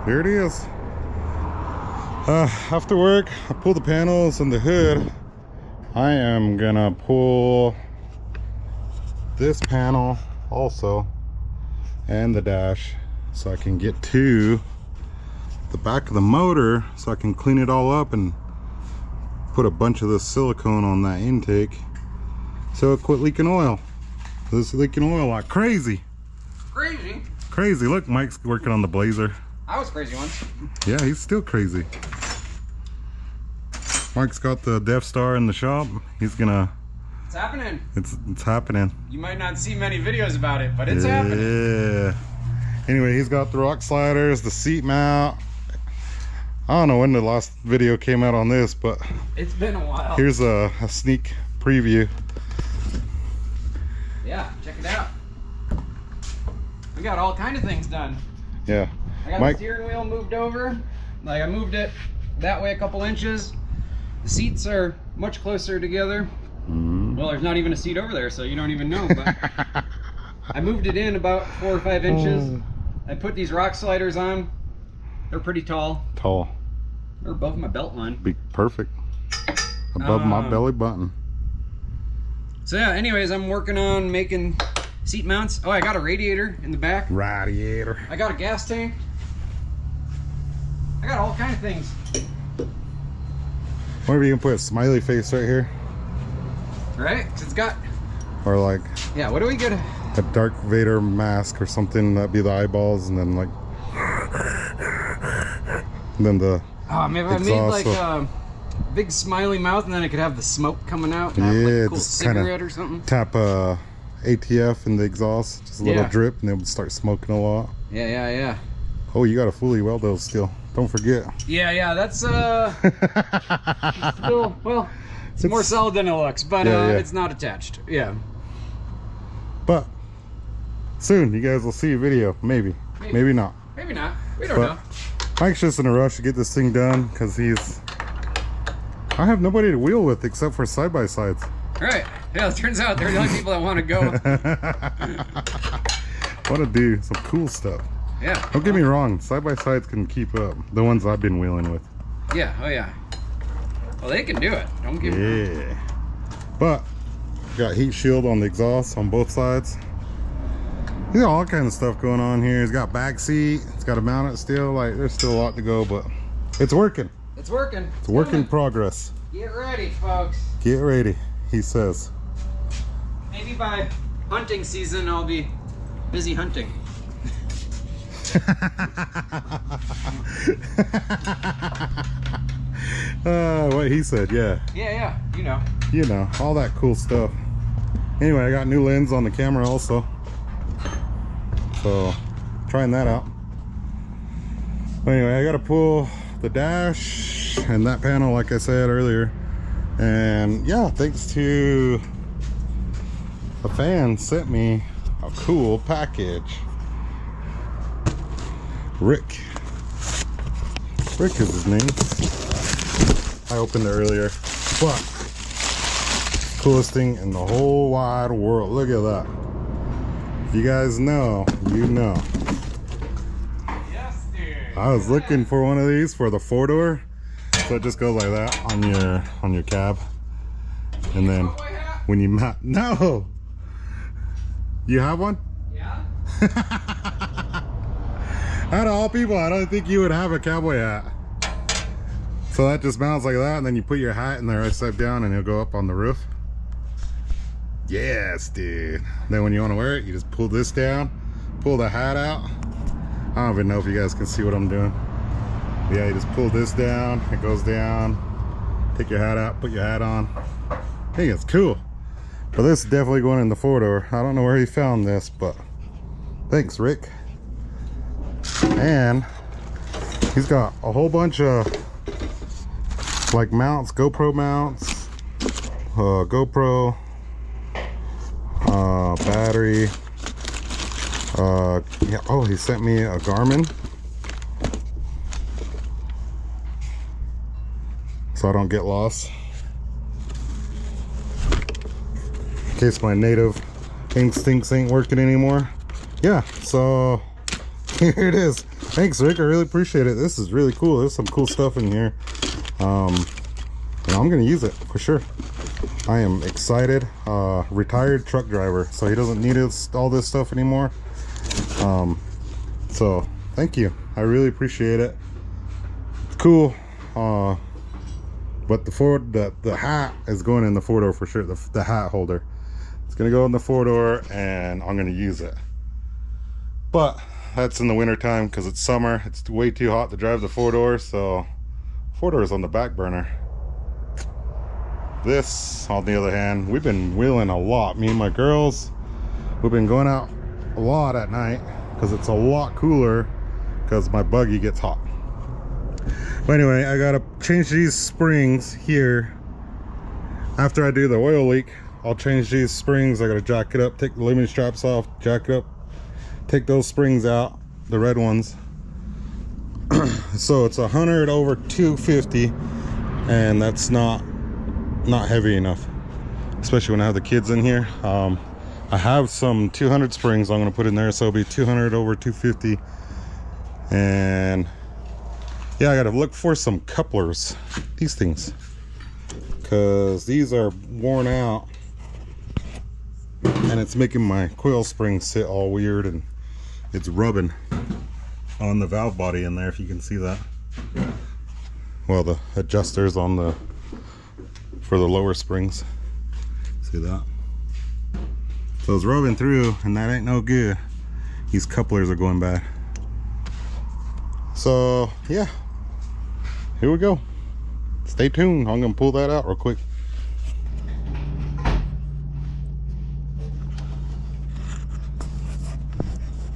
There it is. After work, I pull the panels and the hood. I am gonna pull this panel also and the dash so I can get to the back of the motor so I can clean it all up and put a bunch of this silicone on that intake so it quit leaking oil. This is leaking oil like crazy. Crazy. Look, Mike's working on the Blazer. I was crazy once. Yeah, he's still crazy. Mike's got the Death Star in the shop. He's gonna... It's happening. It's happening. You might not see many videos about it, but it's happening. Yeah. Anyway, he's got the rock sliders, the seat mount. I don't know when the last video came out on this, but... It's been a while. Here's a sneak preview. Yeah, check it out. We got all kind of things done. Yeah. I got the steering wheel moved over. Like, I moved it that way a couple inches. The seats are much closer together. Well, there's not even a seat over there, so you don't even know. But I moved it in about 4 or 5 inches. I put these rock sliders on. They're pretty tall. They're above my belt line. Be perfect. Above my belly button. So yeah, anyways, I'm working on making seat mounts. Oh, I got a radiator in the back. Radiator. I got a gas tank. I got all kind of things. Wonder if you can put a smiley face right here. Right? 'Cause it's got... Or like... Yeah, what do we get? A Darth Vader mask or something. That'd be the eyeballs, and then like... And then the... Oh, maybe I made like a big smiley mouth, and then I could have the smoke coming out. And have like a cool cigarette or something. Tap ATF in the exhaust. Just a little drip, and they'll start smoking a lot. Yeah. Oh, you got to fully weld those still. Don't forget. Yeah, that's still, well, it's more solid than it looks, but it's not attached. Yeah. But soon you guys will see a video. Maybe not. Maybe not. We don't know. Mike's just in a rush to get this thing done because I have nobody to wheel with except for side-by-sides. Right. Yeah, it turns out they're the only people that want to go. Want to do some cool stuff. Yeah. Don't get me wrong, side-by-sides can keep up. The ones I've been wheeling with. Yeah, oh yeah. Well, they can do it. Don't get me wrong. Yeah. But, got heat shield on the exhaust on both sides. He's got all kinds of stuff going on here. He's got back seat. It's got to mount it still. Like, there's still a lot to go, but it's working. It's working. It's a work in progress. Get ready, folks. Get ready, he says. Maybe by hunting season, I'll be busy hunting. What he said, yeah. Yeah, you know. You know, all that cool stuff. Anyway, I got new lens on the camera also. So, trying that out. Anyway, I gotta pull the dash and that panel like I said earlier. And yeah, thanks to a fan sent me a cool package. Rick is his name. I opened it earlier, but coolest thing in the whole wide world. Look at that. If you guys know, you know. Yes, dude. I was looking for one of these for the 4-door, so it just goes like that on your cab, and then when you mount. No, you have one? Yeah. Out of all people, I don't think you would have a cowboy hat. So that just mounts like that, and then you put your hat in there upside down, and it'll go up on the roof. Yes, dude. Then when you want to wear it, you just pull this down, pull the hat out. I don't even know if you guys can see what I'm doing. But yeah, you just pull this down, it goes down, take your hat out, put your hat on. I think it's cool. But this is definitely going in the 4-door. I don't know where he found this, but thanks, Rick. And he's got a whole bunch of like mounts, GoPro mounts, GoPro, battery. Yeah. Oh, he sent me a Garmin, so I don't get lost. In case my native instincts ain't working anymore. Yeah. So here it is. Thanks, Rick. I really appreciate it. This is really cool. There's some cool stuff in here. And I'm gonna use it for sure. I am excited. Retired truck driver, so he doesn't need all this stuff anymore. So thank you. I really appreciate it. It's cool. But the hat is going in the 4-door for sure. The hat holder. It's gonna go in the 4-door, and I'm gonna use it. But that's in the winter time because it's summer. It's way too hot to drive the 4-door, so 4-door is on the back burner. This, on the other hand, we've been wheeling a lot. Me and my girls, we've been going out a lot at night because it's a lot cooler because my buggy gets hot. But anyway, I gotta change these springs here. After I do the oil leak, I'll change these springs. I gotta jack it up, take the limiting straps off, jack it up, take those springs out, the red ones. So it's 100 over 250, and that's not heavy enough, especially when I have the kids in here. I have some 200 springs I'm gonna put in there, so it'll be 200 over 250. And yeah, I gotta look for some couplers, these things, because these are worn out and it's making my coil spring sit all weird, and it's rubbing on the valve body in there, if you can see that. Well, the adjusters on the for the lower springs, see that? So it's rubbing through, and that ain't no good. These couplers are going bad. So yeah, here we go. Stay tuned. I'm gonna pull that out real quick.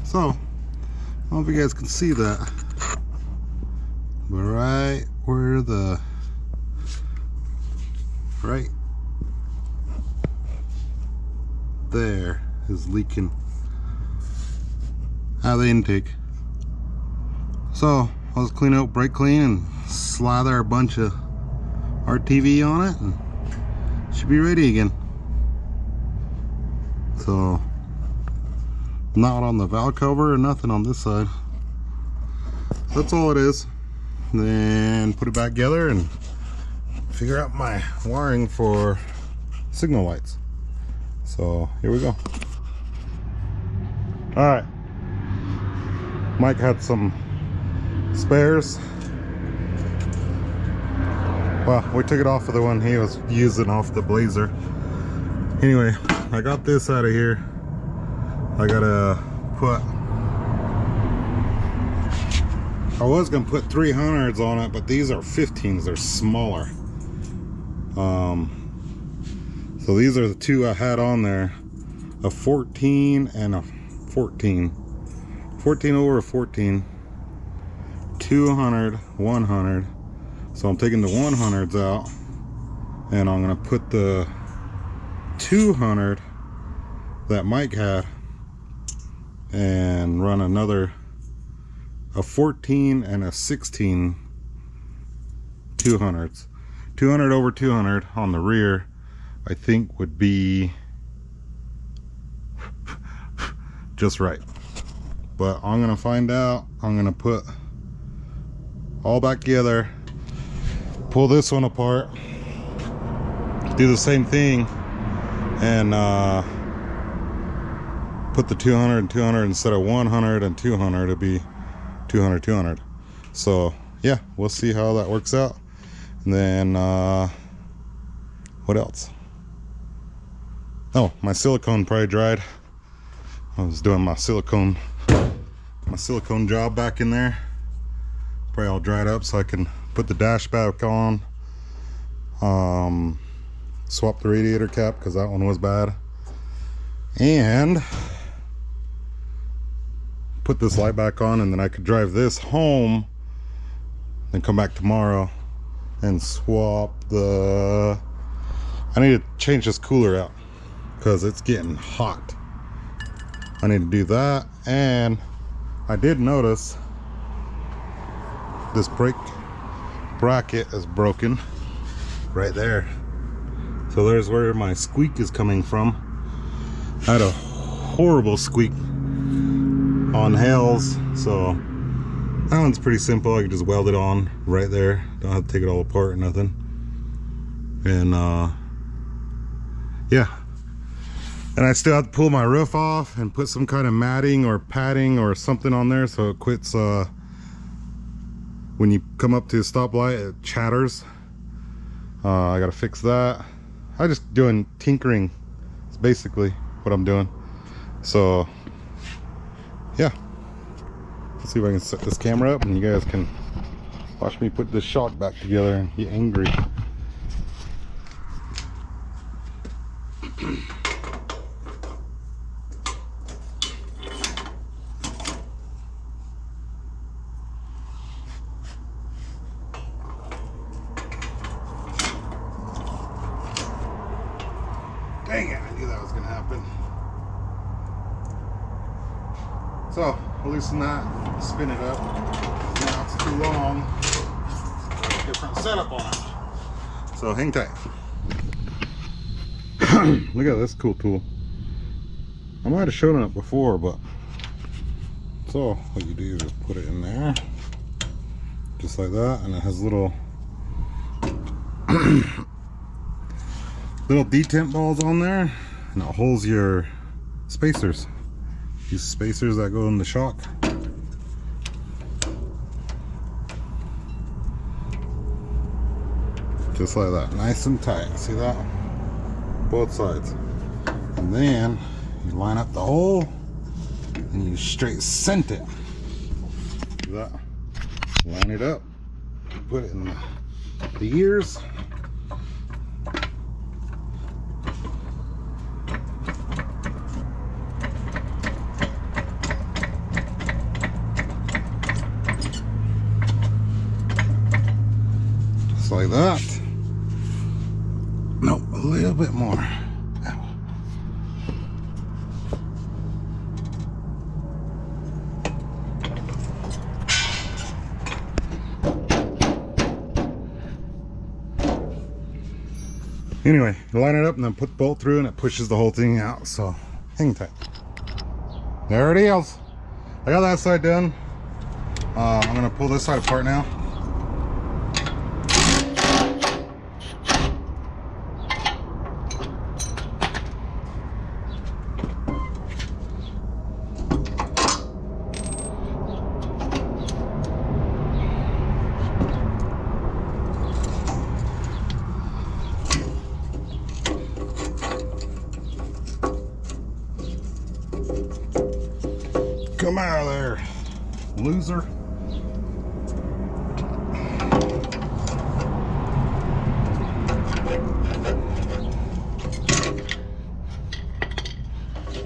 So I don't know if you guys can see that, but right where the right there is leaking out of the intake. So let's clean out, brake clean, and slather a bunch of RTV on it, and it should be ready again. So not on the valve cover or nothing on this side. That's all it is. Then put it back together and figure out my wiring for signal lights. So here we go. All right, Mike had some spares. Well, we took it off of the one he was using off the Blazer. Anyway, I got this out of here. I gotta put, I was gonna put 300s on it, but these are 15s, they're smaller. So these are the two I had on there, a 14 and a 14. 14 over a 14, 200, 100. So I'm taking the 100s out, and I'm gonna put the 200 that Mike had and run a 14 and a 16 200s. 200 over 200 on the rear, I think would be just right. But I'm gonna find out. I'm gonna put all back together, pull this one apart, do the same thing, and put the 200 and 200 instead of 100 and 200. It'll be 200 200. So yeah, we'll see how that works out. And then what else? Oh, my silicone probably dried. I was doing my silicone job back in there. Probably all dried up, so I can put the dash back on. Swap the radiator cap because that one was bad, and put this light back on, and then I could drive this home, then come back tomorrow and swap the, I need to change this cooler out because it's getting hot. I need to do that. And I did notice this brake bracket is broken right there. So there's where my squeak is coming from. I had a horrible squeak on Hales, so That one's pretty simple. I can just weld it on right there. Don't have to take it all apart or nothing. And yeah. And I still have to pull my roof off and put some kind of matting or padding or something on there so it quits when you come up to a stoplight, it chatters. I gotta fix that. I'm just doing tinkering. It's basically what I'm doing. So yeah, let's see if I can set this camera up and you guys can watch me put this shock back together and get angry. Dang it, I knew that was gonna happen. So, loosen that, spin it up. Now it's too long. Different setup on it. So hang tight. Look at this cool tool. I might have shown it before, but so what you do is just put it in there. Just like that, and it has little little detent balls on there, and it holds your spacers. These spacers that go in the shock. Just like that, nice and tight. See that? Both sides. And then you line up the hole and you straight cent it. See that? Line it up. Put it in the ears. Just like that. Nope, a little bit more. Anyway, you line it up and then put the bolt through and it pushes the whole thing out. So hang tight. There it is. I got that side done. I'm gonna pull this side apart now. Come out of there, loser.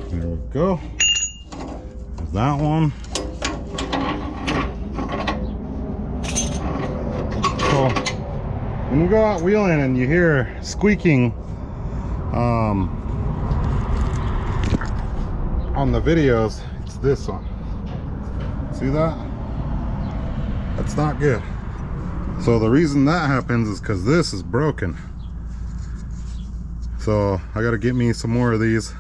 There we go. There's that one. So when you go out wheeling and you hear squeaking on the videos, it's this one. See that? That's not good. So the reason that happens is because this is broken. So I gotta get me some more of these,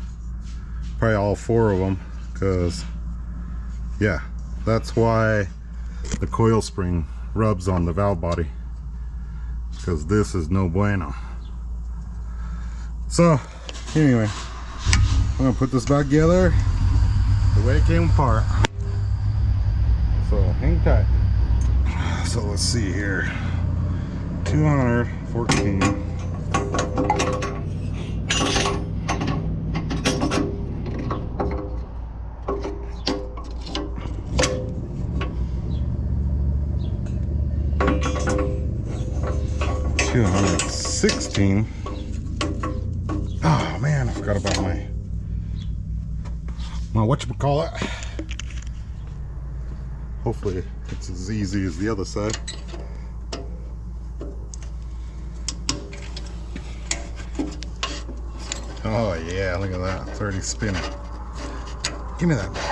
probably all 4 of them, because yeah, that's why the coil spring rubs on the valve body, because this is no bueno. So anyway, I'm gonna put this back together the way it came apart. So hang tight. So let's see here. 214. $216. Oh man, I forgot about my whatchamacallit. Hopefully it's as easy as the other side. Oh yeah, look at that. It's already spinning. Give me that back.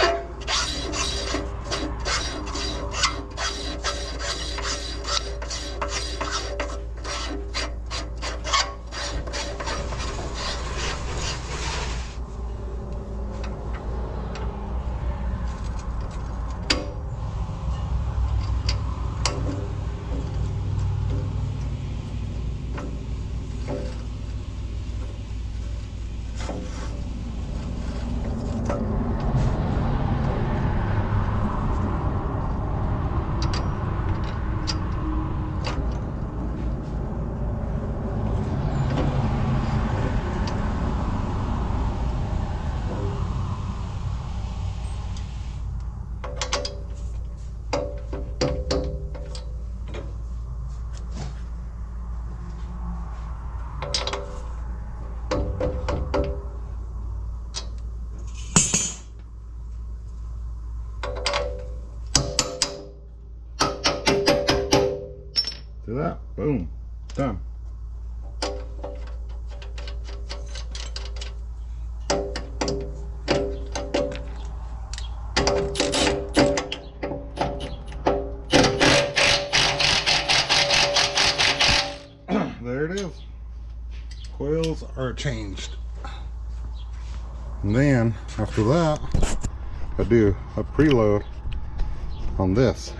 Do that, boom, done. There it is. Coils are changed. And then after that, I do a preload on this.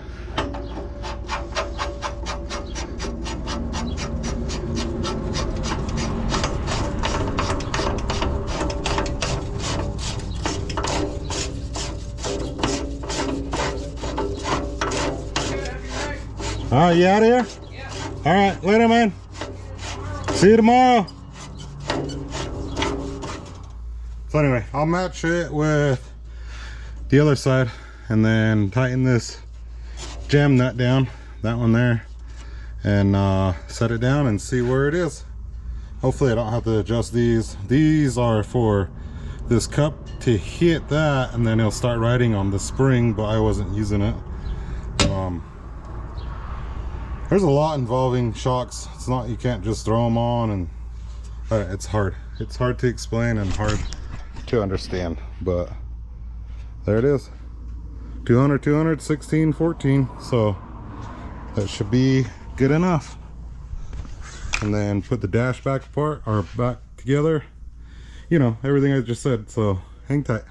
Alright, you out of here? Yeah. Alright, later, man. See you tomorrow. So anyway, I'll match it with the other side and then tighten this jam nut down, that one there, and set it down and see where it is. Hopefully I don't have to adjust these. These are for this cup to hit that and then it'll start riding on the spring, but I wasn't using it. There's a lot involving shocks. It's not, you can't just throw them on, and it's hard. It's hard to explain and hard to understand, but there it is. 200, 200, 16, 14. So that should be good enough. And then put the dash back apart or back together. You know, everything I just said, so hang tight.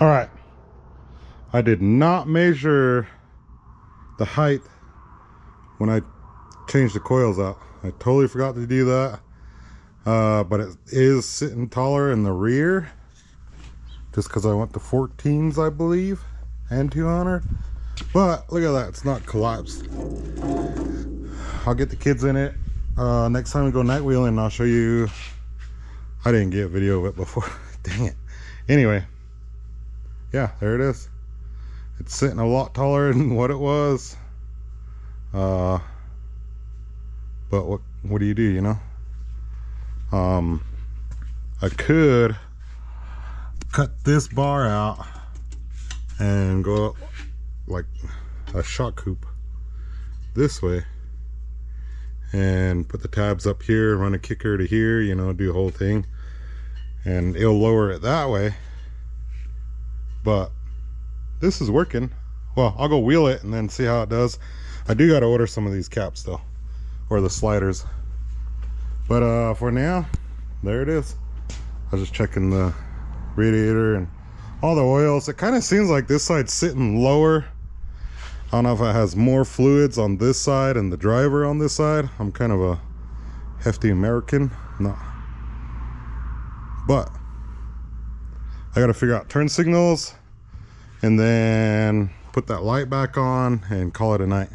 All right. I did not measure the height when I changed the coils out. I totally forgot to do that. But it is sitting taller in the rear just because I went to 14s, I believe, and 200. But look at that, it's not collapsed. I'll get the kids in it next time we go night wheeling, and I'll show you. I didn't get video of it before. Dang it. Anyway, yeah, there it is. It's sitting a lot taller than what it was. But what do, you know? I could cut this bar out and go up like a shock coupe this way and put the tabs up here, run a kicker to here, you know, do the whole thing, and it'll lower it that way. But this is working. Well, I'll go wheel it and then see how it does. I do got to order some of these caps though, or the sliders. But for now, there it is. I was just checking the radiator and all the oils. It kind of seems like this side's sitting lower. I don't know if it has more fluids on this side and the driver on this side. I'm kind of a hefty American. No. But I got to figure out turn signals and then put that light back on and call it a night.